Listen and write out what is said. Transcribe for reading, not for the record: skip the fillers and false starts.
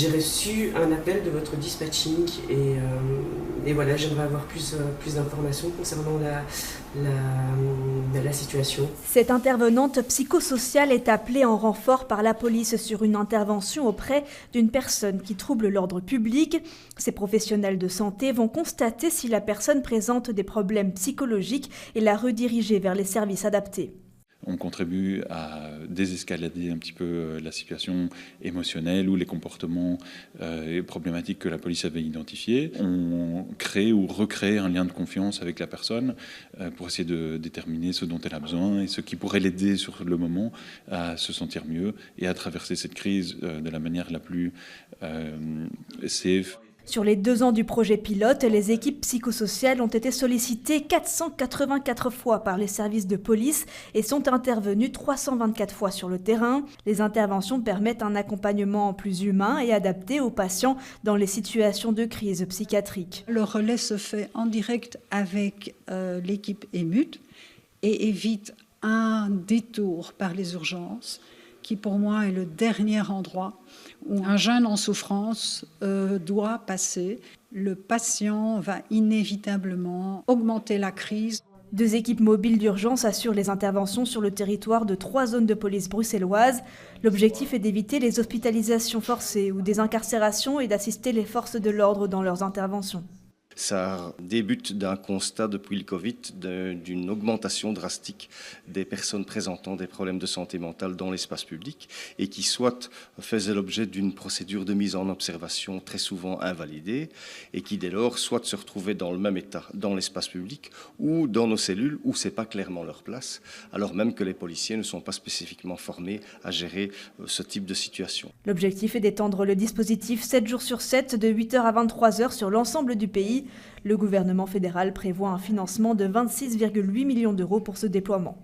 J'ai reçu un appel de votre dispatching et voilà, j'aimerais avoir plus d'informations concernant la situation. Cette intervenante psychosociale est appelée en renfort par la police sur une intervention auprès d'une personne qui trouble l'ordre public. Ces professionnels de santé vont constater si la personne présente des problèmes psychologiques et la rediriger vers les services adaptés. On contribue à désescalader un petit peu la situation émotionnelle ou les comportements problématiques que la police avait identifiés. On crée ou recrée un lien de confiance avec la personne pour essayer de déterminer ce dont elle a besoin et ce qui pourrait l'aider sur le moment à se sentir mieux et à traverser cette crise de la manière la plus safe. Sur les 2 ans du projet pilote, les équipes psychosociales ont été sollicitées 484 fois par les services de police et sont intervenues 324 fois sur le terrain. Les interventions permettent un accompagnement plus humain et adapté aux patients dans les situations de crise psychiatrique. Le relais se fait en direct avec l'équipe EMUT et évite un détour par les urgences, qui pour moi est le dernier endroit où un jeune en souffrance doit passer. Le patient va inévitablement augmenter la crise. 2 équipes mobiles d'urgence assurent les interventions sur le territoire de 3 zones de police bruxelloises. L'objectif est d'éviter les hospitalisations forcées ou des incarcérations et d'assister les forces de l'ordre dans leurs interventions. Ça débute d'un constat depuis le Covid d'une augmentation drastique des personnes présentant des problèmes de santé mentale dans l'espace public et qui soit faisaient l'objet d'une procédure de mise en observation très souvent invalidée et qui dès lors soit se retrouvaient dans le même état dans l'espace public ou dans nos cellules où c'est pas clairement leur place, alors même que les policiers ne sont pas spécifiquement formés à gérer ce type de situation. L'objectif est d'étendre le dispositif 7 jours sur 7 de 8h à 23h sur l'ensemble du pays. Le gouvernement fédéral prévoit un financement de 26,8 millions d'euros pour ce déploiement.